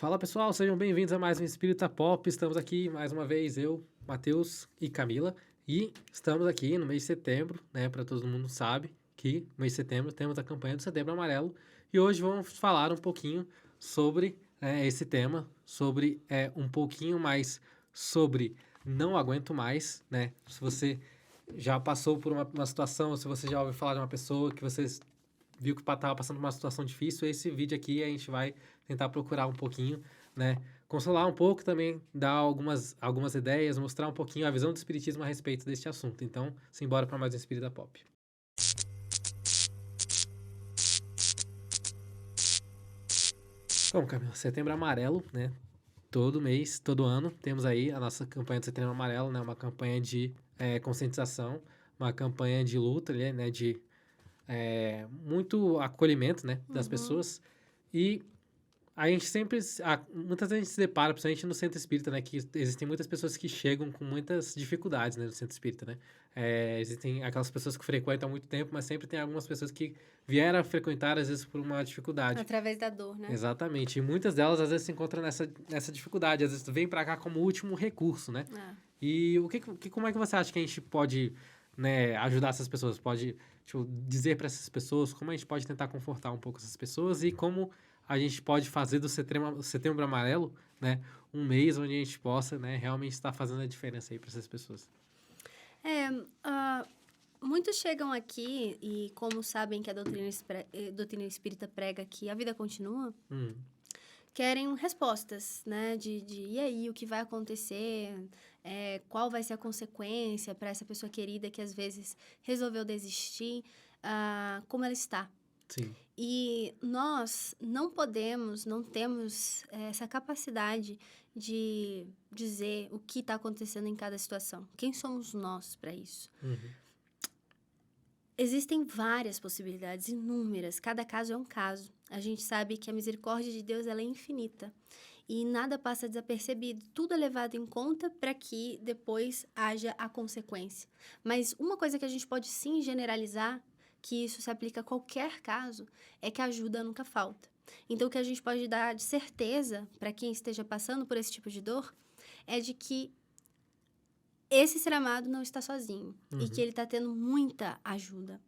Fala pessoal, sejam bem-vindos a mais um Espírita Pop. Estamos aqui mais uma vez, eu, Matheus e Camila. E estamos aqui no mês de setembro, né? Para todo mundo sabe que no mês de setembro temos a campanha do Setembro Amarelo. E hoje vamos falar um pouquinho sobre esse tema, sobre um pouquinho mais sobre não aguento mais, né? Se você já passou por uma situação, ou se você já ouviu falar de uma pessoa que você viu que estava passando por uma situação difícil, esse vídeo aqui a gente vai tentar procurar um pouquinho, né? Consolar um pouco também, dar algumas ideias, mostrar um pouquinho a visão do espiritismo a respeito deste assunto. Então, simbora para mais um Espírita Pop. Bom, Camila, Setembro Amarelo, né? Todo mês, todo ano, temos aí a nossa campanha do Setembro Amarelo, né? Uma campanha de conscientização, uma campanha de luta, né? De muito acolhimento, né? Das pessoas. E a gente sempre, muitas vezes a gente se depara, principalmente no centro espírita, né, que existem muitas pessoas que chegam com muitas dificuldades, né, no centro espírita, né. Existem aquelas pessoas que frequentam há muito tempo, mas sempre tem algumas pessoas que vieram a frequentar, às vezes, por uma dificuldade. Através da dor, né? Exatamente. E muitas delas, às vezes, se encontram nessa dificuldade. Às vezes, vem para cá como último recurso, né. E como é que você acha que a gente pode, né, ajudar essas pessoas? Pode, tipo, dizer para essas pessoas como a gente pode tentar confortar um pouco essas pessoas e como a gente pode fazer do Setembro Amarelo, né, um mês onde a gente possa, né, realmente estar fazendo a diferença aí para essas pessoas. Muitos chegam aqui e, como sabem que a doutrina espírita prega que a vida continua, querem respostas, né? E aí, o que vai acontecer? Qual vai ser a consequência para essa pessoa querida que, às vezes, resolveu desistir? Como ela está? Sim. E nós não temos essa capacidade de dizer o que está acontecendo em cada situação. Quem somos nós para isso? Existem várias possibilidades, inúmeras. Cada caso é um caso. A gente sabe que a misericórdia de Deus ela é infinita. E nada passa desapercebido. Tudo é levado em conta para que depois haja a consequência. Mas uma coisa que a gente pode sim generalizar, que isso se aplica a qualquer caso, é que a ajuda nunca falta. Então, o que a gente pode dar de certeza para quem esteja passando por esse tipo de dor é de que esse ser amado não está sozinho e que ele está tendo muita ajuda.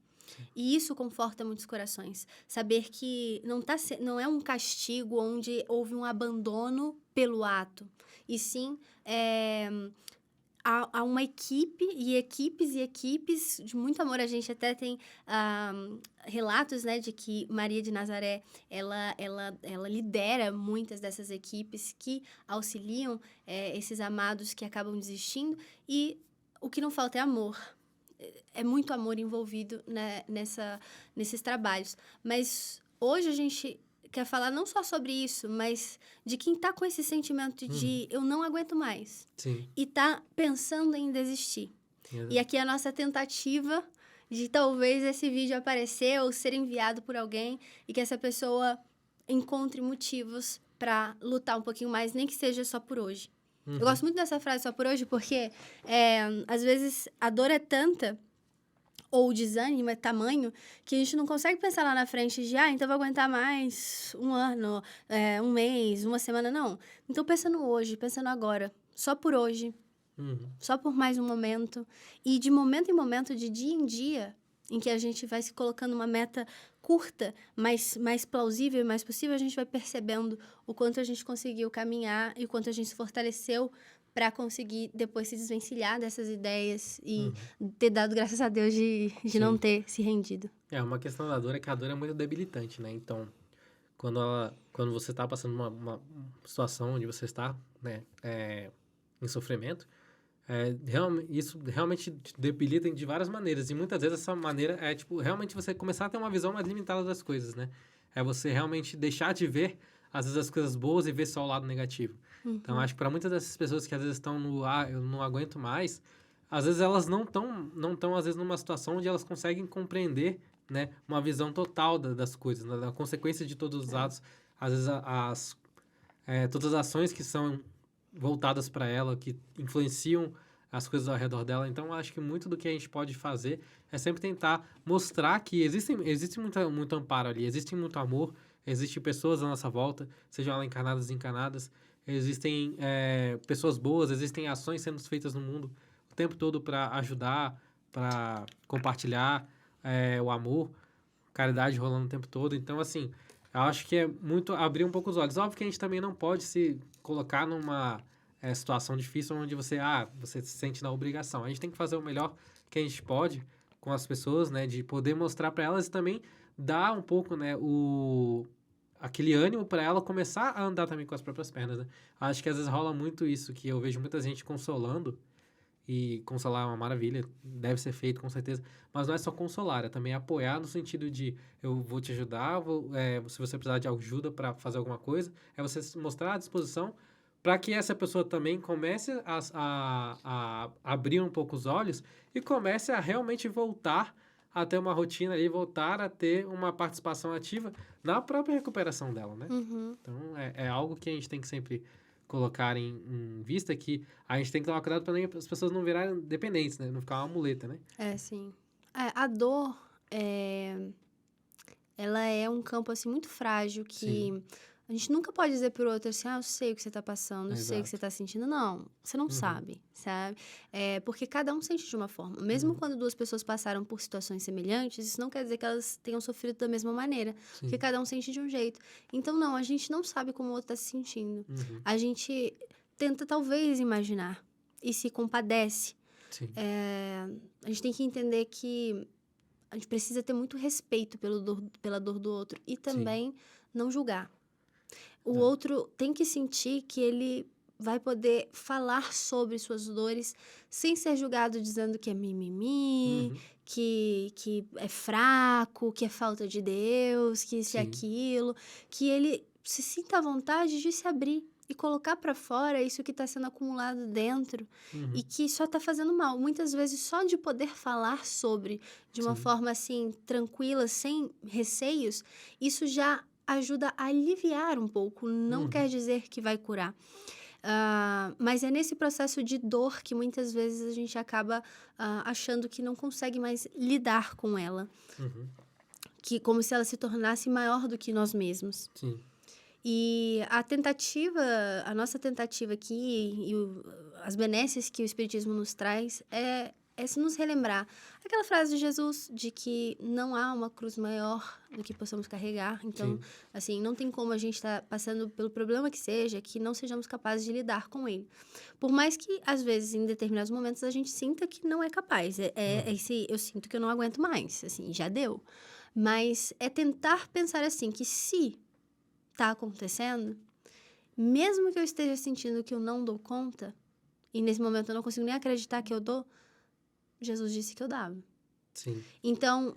E isso conforta muitos corações. Saber que não é um castigo onde houve um abandono pelo ato. E sim, há uma equipe e equipes de muito amor. A gente até tem relatos, né, de que Maria de Nazaré, ela lidera muitas dessas equipes que auxiliam esses amados que acabam desistindo. E o que não falta é amor. É muito amor envolvido, né, nesses trabalhos. Mas hoje a gente quer falar não só sobre isso, mas de quem está com esse sentimento de eu não aguento mais. Sim. E está pensando em desistir. E aqui é a nossa tentativa de talvez esse vídeo aparecer ou ser enviado por alguém e que essa pessoa encontre motivos para lutar um pouquinho mais, nem que seja só por hoje. Eu gosto muito dessa frase só por hoje porque às vezes a dor é tanta ou o desânimo é tamanho que a gente não consegue pensar lá na frente de, então vou aguentar mais um ano, um mês, uma semana, não. Então, pensando hoje, pensando agora, só por hoje, só por mais um momento, e de momento em momento, de dia em dia, em que a gente vai se colocando uma meta curta, mas mais plausível e mais possível, a gente vai percebendo o quanto a gente conseguiu caminhar e o quanto a gente se fortaleceu para conseguir depois se desvencilhar dessas ideias e ter dado graças a Deus de não ter se rendido. Uma questão da dor é que a dor é muito debilitante, né? Então, quando você está passando uma situação onde você está, né, em sofrimento, isso realmente te debilita de várias maneiras. E muitas vezes essa maneira é, tipo, realmente você começar a ter uma visão mais limitada das coisas, né? É você realmente deixar de ver, às vezes, as coisas boas e ver só o lado negativo. Então, acho que para muitas dessas pessoas que às vezes estão eu não aguento mais, às vezes elas não estão às vezes, numa situação onde elas conseguem compreender, né, uma visão total das coisas, né, da consequência de todos os atos. Às vezes, todas as ações que são voltadas para ela, que influenciam as coisas ao redor dela. Então, acho que muito do que a gente pode fazer é sempre tentar mostrar que existe muito amparo ali, existe muito amor, existem pessoas à nossa volta, sejam elas encarnadas ou desencarnadas, existem pessoas boas, existem ações sendo feitas no mundo o tempo todo para ajudar, para compartilhar o amor, caridade rolando o tempo todo. Então, assim, eu acho que é muito abrir um pouco os olhos. Óbvio que a gente também não pode se colocar numa situação difícil onde você se sente na obrigação. A gente tem que fazer o melhor que a gente pode com as pessoas, né? De poder mostrar para elas e também dar um pouco, né? Aquele ânimo para ela começar a andar também com as próprias pernas, né? Acho que às vezes rola muito isso, que eu vejo muita gente consolando, e consolar é uma maravilha, deve ser feito com certeza, mas não é só consolar, é também apoiar no sentido de eu vou te ajudar, se você precisar de ajuda para fazer alguma coisa, é você se mostrar à disposição para que essa pessoa também comece a abrir um pouco os olhos e comece a realmente voltar a ter uma rotina ali, voltar a ter uma participação ativa na própria recuperação dela, né? Uhum. Então, é algo que a gente tem que sempre colocar em vista, que a gente tem que tomar cuidado para as pessoas não virarem dependentes, né? Não ficar uma muleta, né? Sim. A dor, ela é um campo, assim, muito frágil que Sim, a gente nunca pode dizer pro outro assim, eu sei o que você tá passando, eu sei o que você exato. tá sentindo. Não, você não Uhum, sabe, sabe? Porque cada um sente de uma forma. Mesmo uhum, quando duas pessoas passaram por situações semelhantes, isso não quer dizer que elas tenham sofrido da mesma maneira, porque sim, cada um sente de um jeito. Então, não, a gente não sabe como o outro tá se sentindo. uhum, A gente tenta, talvez, imaginar e se compadece. sim, A gente tem que entender que a gente precisa ter muito respeito pela dor do outro e sim, também não julgar. O exato. outro tem que sentir que ele vai poder falar sobre suas dores sem ser julgado dizendo que é mimimi, Uhum, que é fraco, que é falta de Deus, que isso e sim, aquilo. Que ele se sinta à vontade de se abrir e colocar para fora isso que está sendo acumulado dentro e uhum, que só está fazendo mal. Muitas vezes, só de poder falar sobre de uma sim, forma assim, tranquila, sem receios, isso já ajuda a aliviar um pouco, não quer uhum, dizer que vai curar. Mas é nesse processo de dor que muitas vezes a gente acaba achando que não consegue mais lidar com ela, uhum, que como se ela se tornasse maior do que nós mesmos. sim, E a nossa tentativa aqui e as benesses que o Espiritismo nos traz é se nos relembrar. Aquela frase de Jesus de que não há uma cruz maior do que possamos carregar. Então, sim, assim, não tem como a gente estar passando pelo problema que seja, que não sejamos capazes de lidar com ele. Por mais que, às vezes, em determinados momentos, a gente sinta que não é capaz. uhum, Eu sinto que eu não aguento mais, assim, já deu. Mas é tentar pensar assim, que se tá acontecendo, mesmo que eu esteja sentindo que eu não dou conta, e nesse momento eu não consigo nem acreditar que eu dou, Jesus disse que eu dava. sim, Então,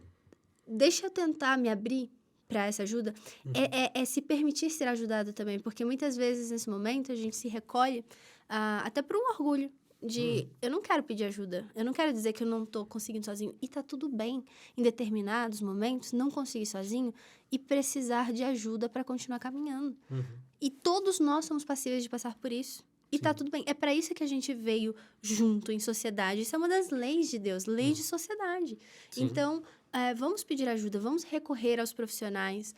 deixa eu tentar me abrir para essa ajuda, uhum, é se permitir ser ajudado também, porque muitas vezes nesse momento a gente se recolhe até por um orgulho de uhum, eu não quero pedir ajuda, eu não quero dizer que eu não tô conseguindo sozinho, e tá tudo bem em determinados momentos não conseguir sozinho e precisar de ajuda para continuar caminhando. uhum, E todos nós somos passíveis de passar por isso. E tá sim, tudo bem. É para isso que a gente veio junto em sociedade. Isso é uma das leis de Deus, leis de uhum, sociedade. sim, Então, vamos pedir ajuda, vamos recorrer aos profissionais.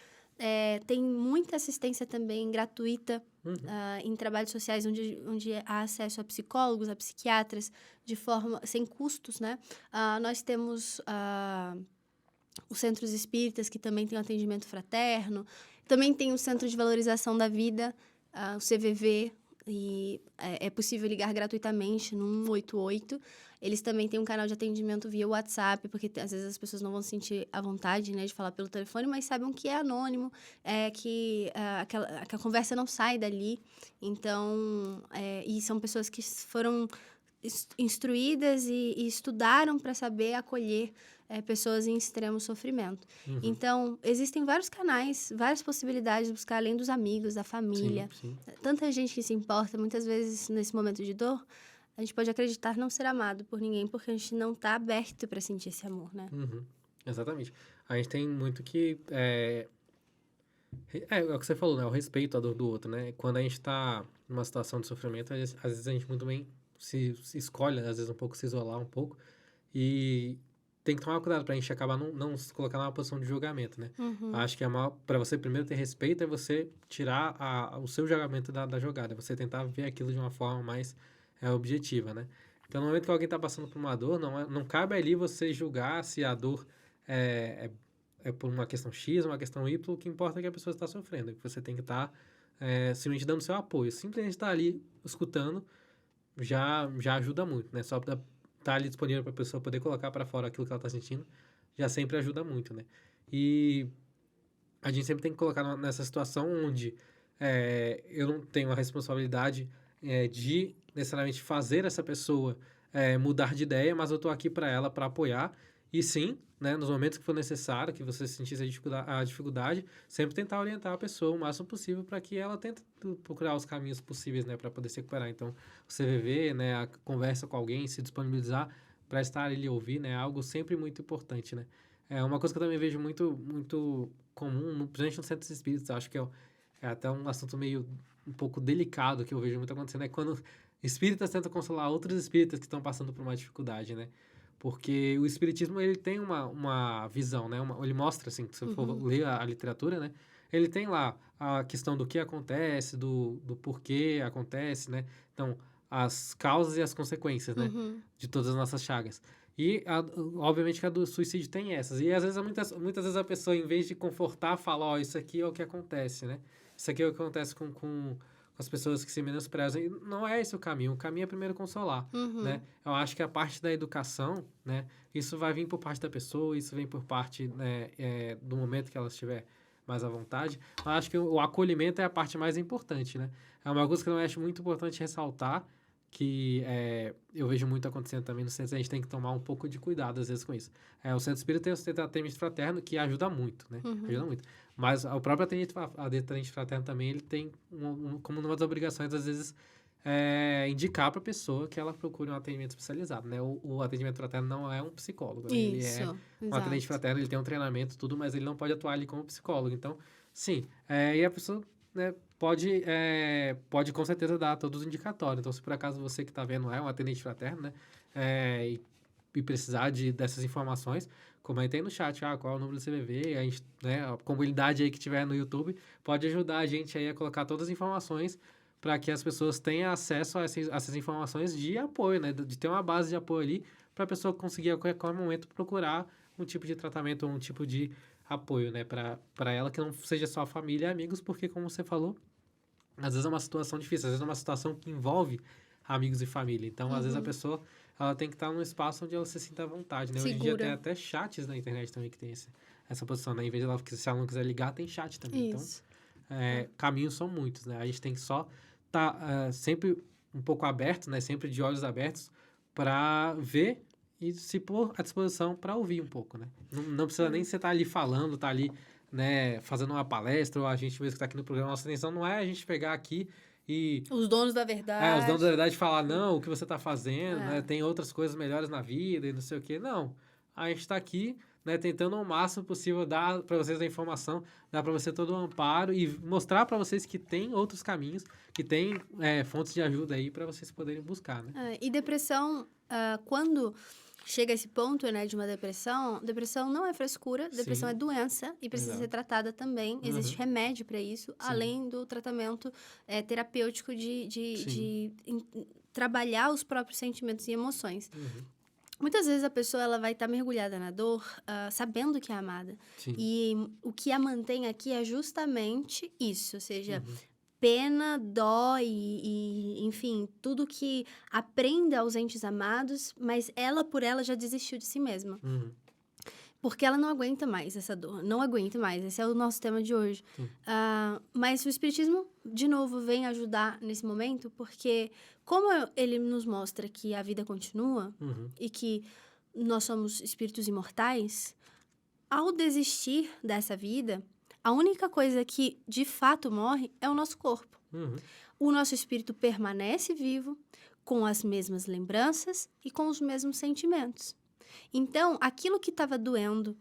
Tem muita assistência também gratuita uhum, em trabalhos sociais onde há acesso a psicólogos, a psiquiatras, de forma sem custos, né? Nós temos os centros espíritas, que também tem um atendimento fraterno. Também tem o Centro de Valorização da Vida, o CVV, e é possível ligar gratuitamente no 188. Eles também têm um canal de atendimento via WhatsApp, porque às vezes as pessoas não vão se sentir à vontade, né, de falar pelo telefone, mas saibam que é anônimo, que a conversa não sai dali. Então, e são pessoas que foram instruídas e estudaram para saber acolher pessoas em extremo sofrimento. uhum, Então, existem vários canais, várias possibilidades de buscar além dos amigos, da sim, família. sim, Tanta gente que se importa, muitas vezes nesse momento de dor, a gente pode acreditar não ser amado por ninguém porque a gente não está aberto para sentir esse amor, né? uhum, exatamente. A gente tem muito que é o que você falou, né? O respeito à dor do outro, né? Quando a gente tá numa situação de sofrimento, às vezes a gente muito bem se escolhe, às vezes um pouco se isolar um pouco e tem que tomar cuidado pra gente acabar não se colocar numa posição de julgamento, né? Uhum. Acho que para você primeiro ter respeito é você tirar o seu julgamento da jogada, você tentar ver aquilo de uma forma mais objetiva, né? Então, no momento que alguém está passando por uma dor, não cabe ali você julgar se a dor é por uma questão X, uma questão Y, o que importa é que a pessoa está sofrendo, que você tem que estar simplesmente dando seu apoio. Simplesmente estar ali escutando já ajuda muito, né? Só estar ali disponível para a pessoa poder colocar para fora aquilo que ela está sentindo, já sempre ajuda muito, né? E a gente sempre tem que colocar nessa situação onde eu não tenho a responsabilidade de necessariamente fazer essa pessoa mudar de ideia, mas eu estou aqui para ela, para apoiar. E sim, né, nos momentos que for necessário, que você sentisse a dificuldade, sempre tentar orientar a pessoa o máximo possível para que ela tente procurar os caminhos possíveis, né, para poder se recuperar. Então, o CVV, né, a conversa com alguém, se disponibilizar para estar ali e ouvir, né, é algo sempre muito importante, né. É uma coisa que eu também vejo muito, muito comum, principalmente no centro espírita, acho que é até um assunto meio um pouco delicado que eu vejo muito acontecendo, é quando espíritas tentam consolar outros espíritas que estão passando por uma dificuldade, né? Porque o espiritismo, ele tem uma visão, né? Ele mostra, assim, se você for ler a literatura, né? Ele tem lá a questão do que acontece, do porquê acontece, né? Então, as causas e as consequências, né? De todas as nossas chagas. E, obviamente, que a do suicídio tem essas. E, às vezes, muitas vezes a pessoa, em vez de confortar, fala, ó, isso aqui é o que acontece, né? Isso aqui é o que acontece com as pessoas que se menosprezam. E não é esse o caminho é primeiro consolar, né? Eu acho que a parte da educação, né? Isso vai vir por parte da pessoa, isso vem por parte, né, do momento que ela estiver mais à vontade. Eu acho que o acolhimento é a parte mais importante, né? É uma coisa que eu acho muito importante ressaltar, que eu vejo muito acontecendo também no centro, a gente tem que tomar um pouco de cuidado, às vezes, com isso. O centro espírita tem o centro atendimento fraterno, que ajuda muito, né? Ajuda muito. Mas o próprio atendimento fraterno também, ele tem, como uma das obrigações, às vezes, indicar para a pessoa que ela procure um atendimento especializado, né? O atendimento fraterno não é um psicólogo, né? Ele um atendente fraterno, ele tem um treinamento, tudo, mas ele não pode atuar ali como psicólogo. Então, sim, e a pessoa, né, pode com certeza dar todos os indicatórios. Então, se por acaso você que está vendo é um atendente fraterno, né, e precisar dessas informações, comenta aí no chat, qual é o número do CVV, a gente, né, a comunidade aí que tiver no YouTube pode ajudar a gente aí a colocar todas as informações para que as pessoas tenham acesso a essas informações de apoio, né, de ter uma base de apoio ali para a pessoa conseguir a qualquer momento procurar um tipo de tratamento ou um tipo de apoio, né, para ela, que não seja só família e amigos, porque, como você falou, às vezes é uma situação difícil, às vezes é uma situação que envolve amigos e família. Então, às vezes a pessoa ela tem que estar num espaço onde ela se sinta à vontade, né? Hoje em dia tem até chats na internet também que tem essa posição, né? Em vez de se ela não quiser ligar, tem chat também. Isso. Então, caminhos são muitos, né? A gente tem que só estar sempre um pouco aberto, né? Sempre de olhos abertos para ver e se pôr à disposição para ouvir um pouco, né? Não precisa nem você estar ali falando, estar ali, né, fazendo uma palestra, ou a gente mesmo que está aqui no programa. Nossa intenção não é a gente pegar aqui e... Os donos da verdade. os donos da verdade falar, não, o que você está fazendo, né, tem outras coisas melhores na vida e não sei o quê. Não, a gente está aqui, né, tentando ao máximo possível dar para vocês a informação, dar para você todo o amparo e mostrar para vocês que tem outros caminhos, que tem fontes de ajuda aí para vocês poderem buscar, né? E depressão, quando chega a esse ponto, né, de uma depressão não é frescura, depressão é doença e precisa ser tratada também. Existe remédio para isso, além do tratamento terapêutico de trabalhar os próprios sentimentos e emoções. Muitas vezes a pessoa ela vai estar mergulhada na dor, sabendo que é amada. E o que a mantém aqui é justamente isso, ou seja, pena, dó e, enfim, tudo que aprende aos entes amados, mas ela, por ela, já desistiu de si mesma. Porque ela não aguenta mais essa dor, não aguenta mais. Esse é o nosso tema de hoje. Mas o Espiritismo, de novo, vem ajudar nesse momento, porque como ele nos mostra que a vida continua e que nós somos espíritos imortais, ao desistir dessa vida, a única coisa que, de fato, morre é o nosso corpo. O nosso espírito permanece vivo, com as mesmas lembranças e com os mesmos sentimentos. Então, aquilo que estava doendo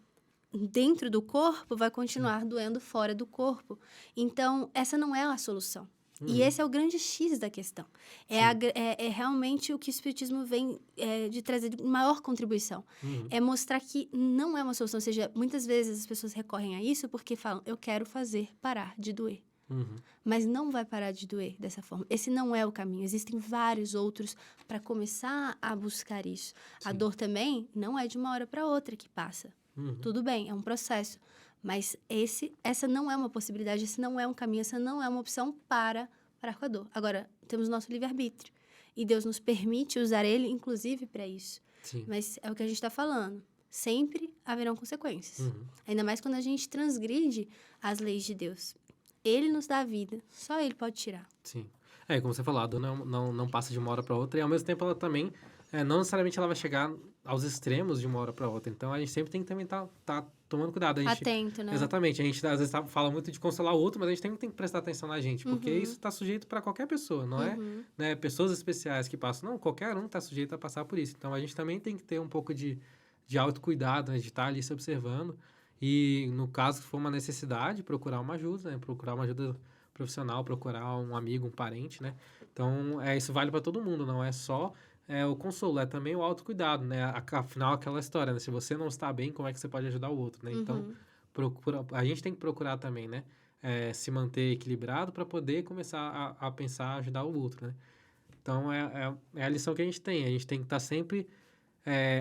dentro do corpo vai continuar doendo fora do corpo. Então, essa não é a solução. E esse é o grande X da questão. É realmente o que o Espiritismo vem de trazer de maior contribuição. É mostrar que não é uma solução. Ou seja, muitas vezes as pessoas recorrem a isso porque falam, eu quero fazer parar de doer. Mas não vai parar de doer dessa forma. Esse não é o caminho. Existem vários outros para começar a buscar isso. Sim. A dor também não é de uma hora para outra que passa. Tudo bem, é um processo. Mas essa não é uma possibilidade, esse não é um caminho, essa não é uma opção para parar com a dor. Agora, temos nosso livre-arbítrio. E Deus nos permite usar ele, inclusive, para isso. Sim. Mas é o que a gente está falando. Sempre haverão consequências. Ainda mais quando a gente transgride as leis de Deus. Ele nos dá a vida, só ele pode tirar. Sim. Como você falou, a dor não passa de uma hora para outra. E, ao mesmo tempo, ela também, não necessariamente ela vai chegar aos extremos de uma hora para outra. Então, a gente sempre tem que também tá tomando cuidado. Atento, né? Exatamente. A gente, às vezes, fala muito de consolar o outro, mas a gente tem que prestar atenção na gente. Porque isso está sujeito para qualquer pessoa, não é? Né? Pessoas especiais que passam. Não, qualquer um está sujeito a passar por isso. Então, a gente também tem que ter um pouco de autocuidado, né? De estar ali se observando. E, no caso, se for uma necessidade, procurar uma ajuda, né? Procurar uma ajuda profissional, procurar um amigo, um parente, né? Então, isso vale para todo mundo, não é só o consolo, é também o autocuidado, né? Afinal, aquela história, né? Se você não está bem, como é que você pode ajudar o outro, né? Então, a gente tem que procurar também, né? Se manter equilibrado para poder começar a pensar, ajudar o outro, né? Então, é a lição que a gente tem que estar sempre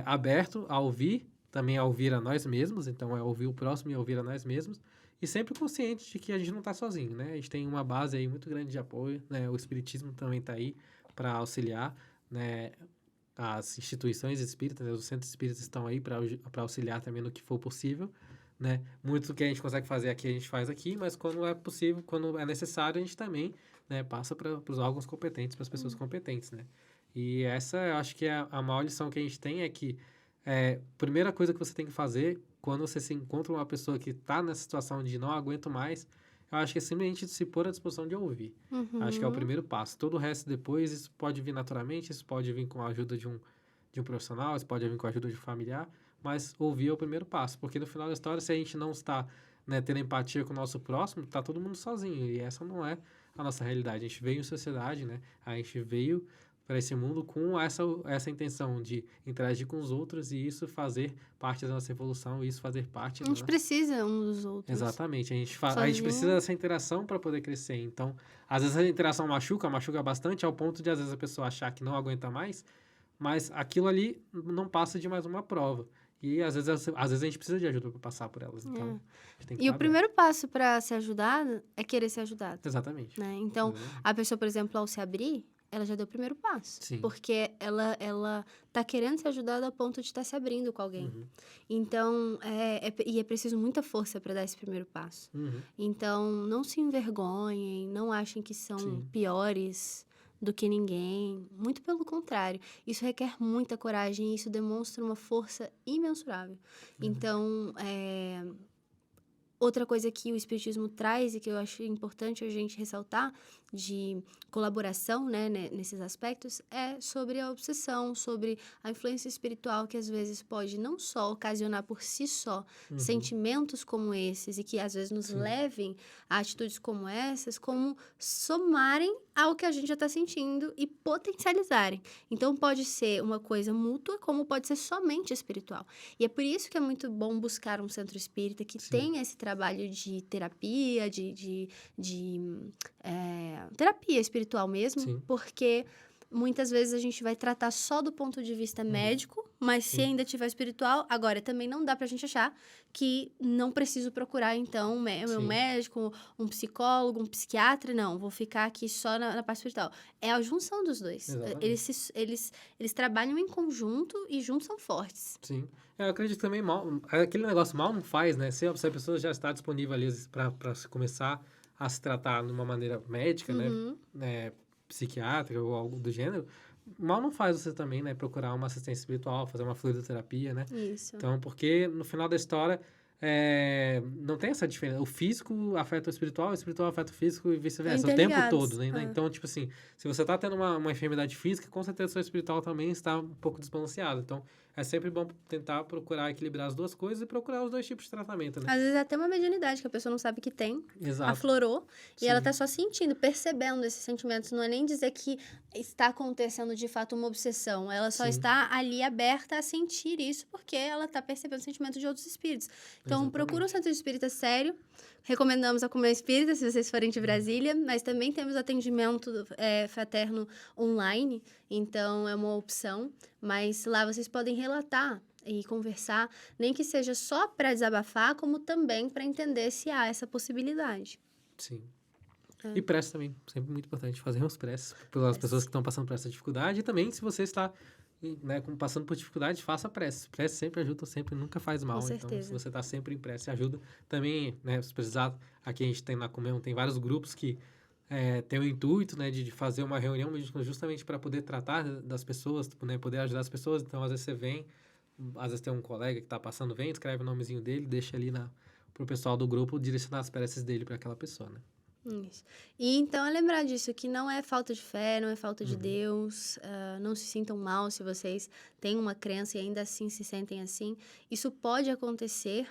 aberto a ouvir, também a ouvir a nós mesmos, então ouvir o próximo e ouvir a nós mesmos, e sempre consciente de que a gente não está sozinho, né? A gente tem uma base aí muito grande de apoio, né? O Espiritismo também está aí para auxiliar, né? As instituições espíritas, né? Os centros espíritas estão aí para auxiliar também no que for possível, né? Muito do que a gente consegue fazer aqui, a gente faz aqui, mas quando é possível, quando é necessário, a gente também, né? Passa para os órgãos competentes, para as pessoas competentes, né? E essa, eu acho que é a maior lição que a gente tem é que primeira coisa que você tem que fazer quando você se encontra uma pessoa que está nessa situação de não aguento mais, eu acho que é simplesmente se pôr à disposição de ouvir. Acho que é o primeiro passo. Todo o resto depois, isso pode vir naturalmente, isso pode vir com a ajuda de um profissional, isso pode vir com a ajuda de um familiar, mas ouvir é o primeiro passo. Porque no final da história, se a gente não está, né, tendo empatia com o nosso próximo, está todo mundo sozinho. E essa não é a nossa realidade. A gente veio em sociedade, né? A gente veio para esse mundo com essa intenção de interagir com os outros e isso fazer parte da nossa evolução, isso fazer parte... A gente precisa uns dos outros. Exatamente. A gente precisa dessa interação para poder crescer. Então, às vezes a interação machuca bastante ao ponto de, às vezes, a pessoa achar que não aguenta mais, mas aquilo ali não passa de mais uma prova. E, às vezes a gente precisa de ajuda para passar por elas. Então, a gente tem que E o primeiro passo para ser ajudado é querer ser ajudado. Exatamente. Né? Então, a pessoa, por exemplo, ao se abrir, ela já deu o primeiro passo. Sim. Porque ela tá querendo ser ajudada ao ponto de estar se abrindo com alguém. Então, é preciso muita força para dar esse primeiro passo. Então, não se envergonhem, não achem que são piores do que ninguém. Muito pelo contrário. Isso requer muita coragem e isso demonstra uma força imensurável. Então, outra coisa que o Espiritismo traz e que eu acho importante a gente ressaltar de colaboração, né, nesses aspectos, é sobre a obsessão, sobre a influência espiritual que às vezes pode não só ocasionar por si só sentimentos como esses e que às vezes nos levem a atitudes como essas, como somarem ao que a gente já está sentindo e potencializarem. Então, pode ser uma coisa mútua, como pode ser somente espiritual. E é por isso que é muito bom buscar um centro espírita que tenha esse trabalho de terapia, de terapia espiritual mesmo, porque muitas vezes a gente vai tratar só do ponto de vista médico, mas se ainda tiver espiritual, agora também não dá pra gente achar que não preciso procurar, então, um médico, um psicólogo, um psiquiatra, não, vou ficar aqui só na parte espiritual. É a junção dos dois. Eles trabalham em conjunto e juntos são fortes. Sim. Eu acredito também, aquele negócio mal não faz, né? Se a pessoa já está disponível ali para começar a se tratar de uma maneira médica, né, psiquiátrica ou algo do gênero, mal não faz você também, né, procurar uma assistência espiritual, fazer uma fluidoterapia, né? Isso. Então, porque no final da história, não tem essa diferença. O físico afeta o espiritual afeta o físico e vice-versa, o tempo todo, né? Então, tipo assim, se você tá tendo uma enfermidade física, com certeza o seu espiritual também está um pouco desbalanceado. Então, é sempre bom tentar procurar equilibrar as duas coisas e procurar os dois tipos de tratamento, né? Às vezes até uma mediunidade que a pessoa não sabe que tem, Exato. aflorou, Sim. e ela tá só sentindo, percebendo esses sentimentos. Não é nem dizer que está acontecendo de fato uma obsessão, ela só Sim. está ali aberta a sentir isso, porque ela tá percebendo o sentimento de outros espíritos. Então, Exatamente. procura um centro espírita sério. Recomendamos a Comunhão Espírita, se vocês forem de Brasília, mas também temos atendimento fraterno online, então é uma opção. Mas lá vocês podem relatar e conversar, nem que seja só para desabafar, como também para entender se há essa possibilidade. Sim. E prece também, sempre muito importante, fazermos preces pelas pessoas que estão passando por essa dificuldade, e também se você está, né, passando por dificuldade, faça prece. Prece sempre ajuda, sempre, nunca faz mal. Com Então, certeza. se você está sempre em prece, ajuda. Também, né, se precisar, aqui a gente tem na Comunhão, tem vários grupos que tem o intuito, né, de fazer uma reunião justamente para poder tratar das pessoas, né, poder ajudar as pessoas. Então, às vezes você vem, às vezes tem um colega que está passando, vem, escreve o nomezinho dele, deixa ali pro pessoal do grupo direcionar as preces dele para aquela pessoa, né? Isso. E então é lembrar disso, que não é falta de fé, não é falta de Deus, não se sintam mal se vocês têm uma crença e ainda assim se sentem assim. Isso pode acontecer,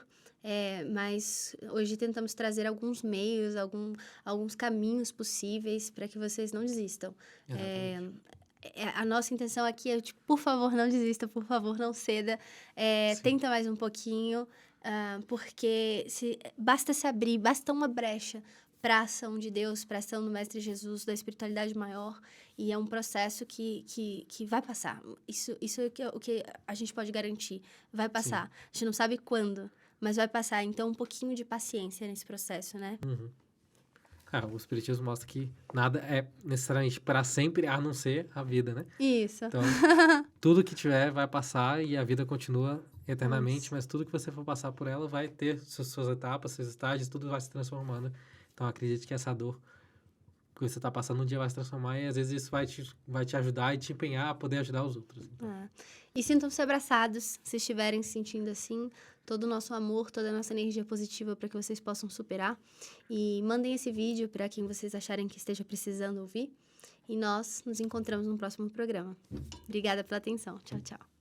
mas hoje tentamos trazer alguns meios, alguns caminhos possíveis para que vocês não desistam. A nossa intenção aqui é, tipo, por favor, não desista, por favor, não ceda, tenta mais um pouquinho, porque basta se abrir, basta uma brecha para a ação de Deus, para a ação do Mestre Jesus, da espiritualidade maior, e é um processo que vai passar. Isso é o que a gente pode garantir, vai passar. Sim. A gente não sabe quando, mas vai passar. Então, um pouquinho de paciência nesse processo, né? O Espiritismo mostra que nada é necessariamente para sempre, a não ser a vida, né? Isso. Então, tudo que tiver vai passar e a vida continua eternamente, Mas tudo que você for passar por ela vai ter suas etapas, seus estágios, tudo vai se transformando. Então, acredite que essa dor que você está passando um dia vai se transformar e, às vezes, isso vai te ajudar e te empenhar a poder ajudar os outros. Então. E sintam-se abraçados, se estiverem se sentindo assim. Todo o nosso amor, toda a nossa energia positiva para que vocês possam superar. E mandem esse vídeo para quem vocês acharem que esteja precisando ouvir. E nós nos encontramos no próximo programa. Obrigada pela atenção. Tchau, tchau.